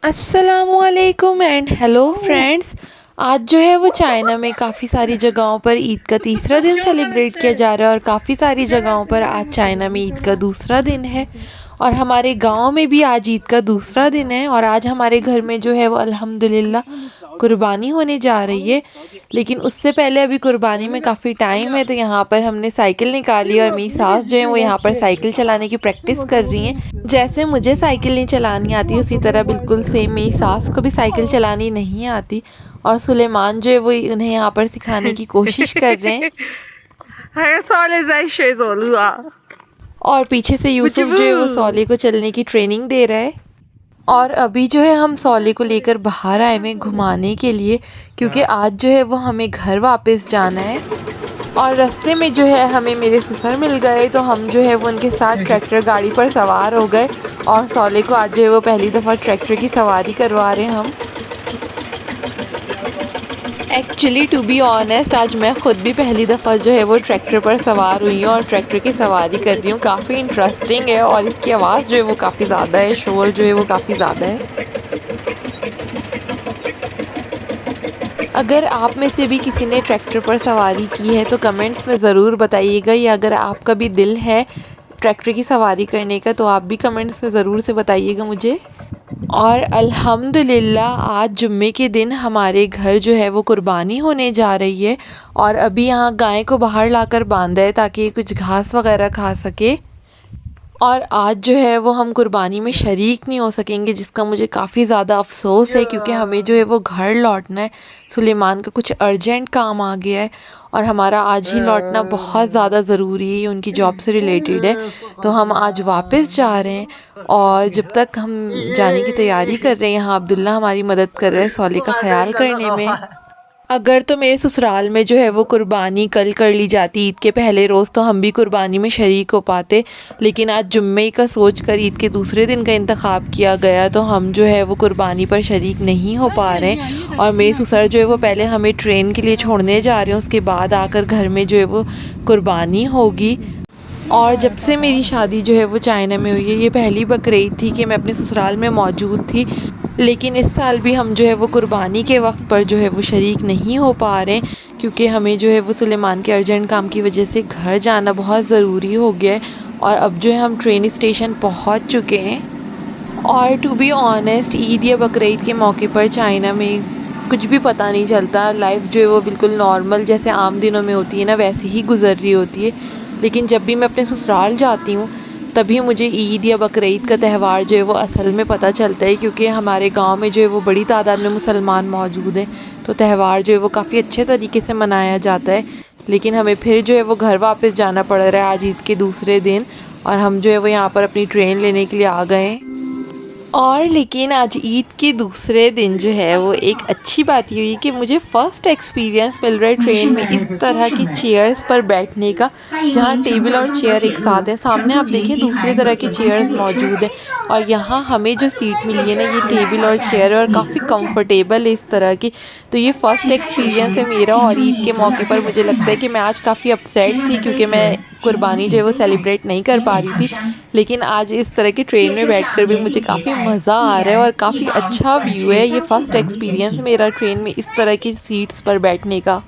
अस्सलामुअलैकुम and hello friends. आज जो है वो चाइना में काफ़ी सारी जगहों पर ईद का तीसरा दिन सेलिब्रेट किया जा रहा है और काफ़ी सारी जगहों पर आज चाइना में ईद का दूसरा दिन है। और हमारे गांव में भी आज ईद का दूसरा दिन है और आज हमारे घर में जो है वो अल्हम्दुलिल्लाह कुर्बानी होने जा रही है। लेकिन उससे पहले अभी कुर्बानी में काफ़ी टाइम है, तो यहाँ पर हमने साइकिल निकाली और मेरी सास जो है वो यहाँ पर साइकिल चलाने की प्रैक्टिस कर रही हैं। जैसे मुझे साइकिल नहीं चलानी आती उसी तरह बिल्कुल सेम मेरी सास को भी साइकिल चलानी नहीं आती। और सुलेमान जो है वो उन्हें यहाँ पर सिखाने की कोशिश कर रहे हैं। और पीछे से यूसुफ जो है वो सौले को चलने की ट्रेनिंग दे रहा है। और अभी जो है हम सौले को लेकर बाहर आए हुए घुमाने के लिए, क्योंकि आज जो है वो हमें घर वापस जाना है। और रास्ते में जो है हमें मेरे ससुर मिल गए, तो हम जो है वो उनके साथ ट्रैक्टर गाड़ी पर सवार हो गए और सौले को आज जो है वो पहली दफ़ा ट्रैक्टर की सवारी करवा रहे हैं हम। एक्चुअली टू बी ऑनेस्ट आज मैं ख़ुद भी पहली दफ़ा जो है वो ट्रैक्टर पर सवार हुई हूँ और ट्रैक्टर की सवारी कर रही हूँ। काफ़ी इंटरेस्टिंग है और इसकी आवाज़ जो है वो काफ़ी ज़्यादा है, शोर जो है वो काफ़ी ज़्यादा है। अगर आप में से भी किसी ने ट्रैक्टर पर सवारी की है तो कमेंट्स में ज़रूर बताइएगा, या अगर आपका भी दिल है ट्रैक्टर की सवारी करने का तो आप भी कमेंट्स में ज़रूर से बताइएगा मुझे। और अल्हम्दुलिल्लाह आज जुम्मे के दिन हमारे घर जो है वो कुर्बानी होने जा रही है। और अभी यहाँ गाय को बाहर लाकर बांधा है ताकि ये कुछ घास वगैरह खा सके। और आज जो है वो हम कुर्बानी में शरीक नहीं हो सकेंगे, जिसका मुझे काफ़ी ज़्यादा अफ़सोस है, क्योंकि हमें जो है वो घर लौटना है। सुलेमान का कुछ अर्जेंट काम आ गया है और हमारा आज ही लौटना बहुत ज़्यादा ज़रूरी है, ये उनकी जॉब से रिलेटेड है। तो हम आज वापस जा रहे हैं और जब तक हम जाने की तैयारी कर रहे हैं यहाँ अब्दुल्ला हमारी मदद कर रहे हैं सौले का ख्याल करने में। अगर तो मेरे ससुराल में जो है वो कुर्बानी कल कर ली जाती ईद के पहले रोज़, तो हम भी कुर्बानी में शरीक हो पाते। लेकिन आज जुम्मे का सोच कर ईद के दूसरे दिन का इंतखाब किया गया, तो हम जो है वो कुर्बानी पर शरीक नहीं हो पा रहे हैं। और मेरे ससुर जो है वो पहले हमें ट्रेन के लिए छोड़ने जा रहे हैं, उसके बाद आकर घर में जो है वो कुर्बानी होगी। और जब से मेरी शादी जो है वो चाइना में हुई है, ये पहली बकरीद थी कि मैं अपने ससुराल में मौजूद थी। लेकिन इस साल भी हम जो है वो कुर्बानी के वक्त पर जो है वो शरीक नहीं हो पा रहे, क्योंकि हमें जो है वो सुलेमान के अर्जेंट काम की वजह से घर जाना बहुत ज़रूरी हो गया है। और अब जो है हम ट्रेन स्टेशन पहुंच चुके हैं। और टू बी ऑनेस्ट ईद या बकरीद के मौके पर चाइना में कुछ भी पता नहीं चलता, लाइफ जो है वो बिल्कुल नॉर्मल जैसे आम दिनों में होती है ना वैसे ही गुजर रही होती है। लेकिन जब भी मैं अपने ससुराल जाती हूँ तभी मुझे ईद या बकरीद का त्यौहार जो है वो असल में पता चलता है, क्योंकि हमारे गांव में जो है वो बड़ी तादाद में मुसलमान मौजूद हैं, तो त्यौहार जो है वो काफ़ी अच्छे तरीके से मनाया जाता है। लेकिन हमें फिर जो है वो घर वापस जाना पड़ रहा है आज ईद के दूसरे दिन, और हम जो है वो यहाँ पर अपनी ट्रेन लेने के लिए आ गए हैं। और लेकिन आज ईद के दूसरे दिन जो है वो एक अच्छी बात ये हुई कि मुझे फ़र्स्ट एक्सपीरियंस मिल रहा है ट्रेन में इस तरह की चेयर्स पर बैठने का, जहाँ टेबल और चेयर एक साथ है। सामने आप देखें दूसरी तरह की चेयर्स मौजूद है और यहाँ हमें जो सीट मिली है ना ये टेबल और चेयर और काफ़ी कंफर्टेबल है इस तरह की। तो ये फ़र्स्ट एक्सपीरियंस है मेरा और ईद के मौके पर मुझे लगता है कि मैं आज काफ़ी अपसेट थी, क्योंकि मैं कुर्बानी जो है वो सेलिब्रेट नहीं कर पा रही थी। लेकिन आज इस तरह की ट्रेन में बैठकर भी मुझे काफ़ी मज़ा आ रहा है और काफ़ी अच्छा व्यू है। ये फ़र्स्ट एक्सपीरियंस मेरा ट्रेन में इस तरह की सीट्स पर बैठने का।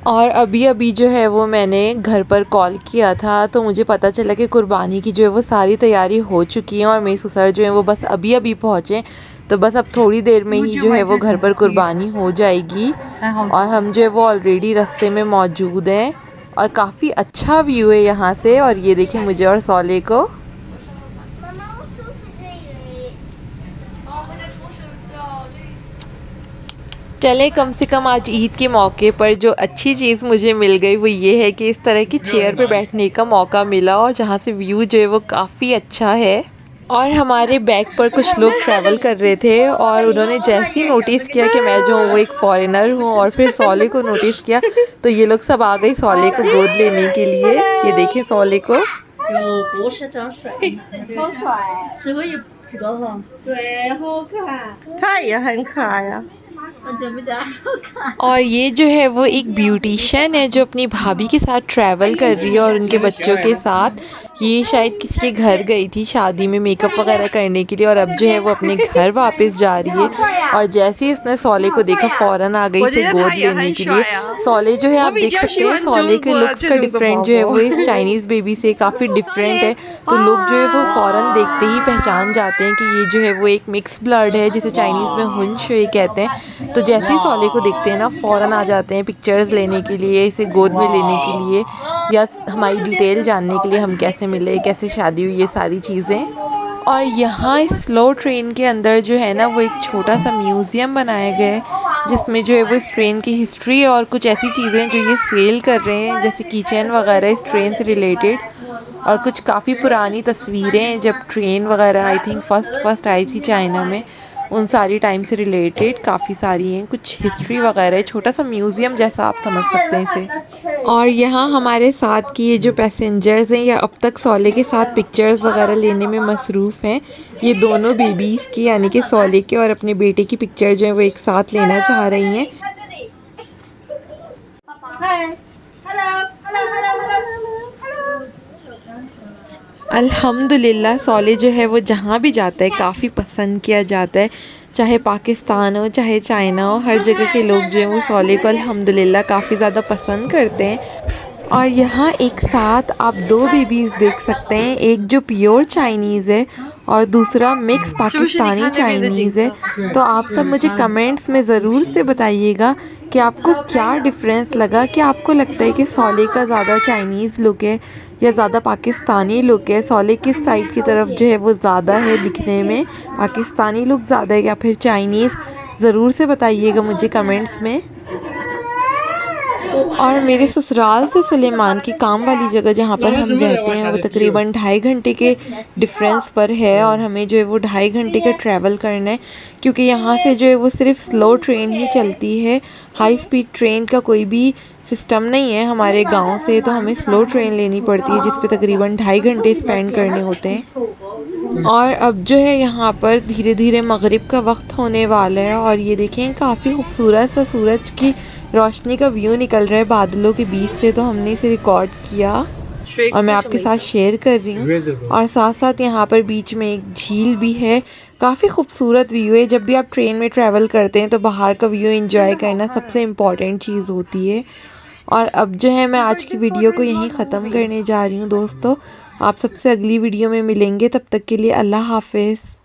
और अभी अभी जो है वो मैंने घर पर कॉल किया था, तो मुझे पता चला कि कुर्बानी की जो है वो सारी तैयारी हो चुकी है और मेरे ससुर जो है वो बस अभी अभी पहुँचे। तो बस अब थोड़ी देर में ही जो है वो घर पर कुर्बानी हो जाएगी और हम जो है वो ऑलरेडी रास्ते में मौजूद हैं। और काफ़ी अच्छा व्यू है यहाँ से। और ये देखिए मुझे और सौले को। चले कम से कम आज ईद के मौके पर जो अच्छी चीज़ मुझे मिल गई वो ये है कि इस तरह की चेयर पे बैठने का मौका मिला और जहाँ से व्यू जो है वो काफ़ी अच्छा है। और हमारे बैग पर कुछ लोग ट्रैवल कर रहे थे और उन्होंने जैसे ही नोटिस किया कि मैं जो हूँ वो एक फ़ॉरेनर हूँ और फिर सौले को नोटिस किया, तो ये लोग सब आ गई सौले को गोद लेने के लिए। ये देखें सौले को। 不是真水，好帅，是会有这个哈，对，好可爱。它也很可爱啊。और ये जो है वो एक ब्यूटिशियन है जो अपनी भाभी के साथ ट्रैवल कर रही है और उनके बच्चों के साथ। ये शायद किसी के घर गई थी शादी में मेकअप वगैरह करने के लिए और अब जो है वो अपने घर वापस जा रही है। और जैसे ही इसने सोले को देखा फ़ौरन आ गई इसे गोद लेने के लिए। सोले जो है आप देख सकते हैं सोले के लुक्स का डिफरेंट जो है वो इस चाइनीज़ बेबी से काफ़ी डिफरेंट है। तो लोग जो है वो फ़ौरन देखते ही पहचान जाते हैं कि ये जो है वो एक मिक्स ब्लड है जिसे चाइनीज़ में हुन शुई कहते हैं। तो जैसे ही सोले को देखते हैं ना फ़ौरन आ जाते हैं पिक्चर्स लेने के लिए, इसे गोद में लेने के लिए या हमारी डिटेल जानने के लिए, हम कैसे मिले, कैसे शादी हुई, ये सारी चीज़ें। और यहाँ इस स्लो ट्रेन के अंदर जो है ना वो एक छोटा सा म्यूज़ियम बनाया गया है जिसमें जो है वो इस ट्रेन की हिस्ट्री और कुछ ऐसी चीज़ें जो ये सेल कर रहे हैं जैसे किचन वगैरह इस ट्रेन से रिलेटेड। और कुछ काफ़ी पुरानी तस्वीरें हैं जब ट्रेन वगैरह आई थिंक फर्स्ट आई थी चाइना में, उन सारी टाइम से रिलेटेड काफ़ी सारी हैं, कुछ हिस्ट्री वगैरह है, छोटा सा म्यूज़ियम जैसा आप समझ सकते हैं इसे। और यहाँ हमारे साथ की ये जो पैसेंजर्स हैं या अब तक सोले के साथ पिक्चर्स वगैरह लेने में मसरूफ़ हैं, ये दोनों बेबीज़ की यानी कि सोले के और अपने बेटे की पिक्चर जो है वो एक साथ लेना चाह रही हैं। अल्हम्दुलिल्लाह सोले जो है वो जहाँ भी जाता है काफ़ी पसंद किया जाता है, चाहे पाकिस्तान हो चाहे चाइना हो, हर जगह के लोग जो हैं वो सोले को अल्हम्दुलिल्लाह काफ़ी ज़्यादा पसंद करते हैं। और यहाँ एक साथ आप दो बेबीज़ देख सकते हैं, एक जो प्योर चाइनीज़ है और दूसरा मिक्स पाकिस्तानी चाइनीज़ है। तो आप सब मुझे कमेंट्स में ज़रूर से बताइएगा कि आपको क्या डिफरेंस लगा, कि आपको लगता है कि सोले का ज़्यादा चाइनीज़ लुक है या ज़्यादा पाकिस्तानी लुक है, सोले किस साइड की तरफ जो है वो ज़्यादा है दिखने में, पाकिस्तानी लुक ज़्यादा है या फिर चाइनीज़, ज़रूर से बताइएगा मुझे कमेंट्स में। और मेरे ससुराल से सुलेमान की काम वाली जगह जहाँ पर हम रहते हैं वो तकरीबन 2.5 घंटे के डिफरेंस पर है और हमें जो है वो 2.5 घंटे का ट्रैवल करना है क्योंकि यहाँ से जो है वो सिर्फ स्लो ट्रेन ही चलती है, हाई स्पीड ट्रेन का कोई भी सिस्टम नहीं है हमारे गांव से, तो हमें स्लो ट्रेन लेनी पड़ती है जिस पे तकरीबन 2.5 घंटे स्पेंड करने होते हैं। और अब जो है यहाँ पर धीरे धीरे मगरिब का वक्त होने वाला है और ये देखें काफ़ी खूबसूरत सा सूरज की रोशनी का व्यू निकल रहा है बादलों के बीच से, तो हमने इसे रिकॉर्ड किया और मैं आपके साथ शेयर कर रही हूँ। और साथ साथ यहाँ पर बीच में एक झील भी है, काफ़ी खूबसूरत व्यू है। जब भी आप ट्रेन में ट्रैवल करते हैं तो बाहर का व्यू एंजॉय करना सबसे इम्पॉर्टेंट चीज़ होती है। और अब जो है मैं आज की वीडियो को यहीं ख़त्म करने जा रही हूँ दोस्तों। आप सबसे अगली वीडियो में मिलेंगे, तब तक के लिए अल्लाह हाफ़िज़।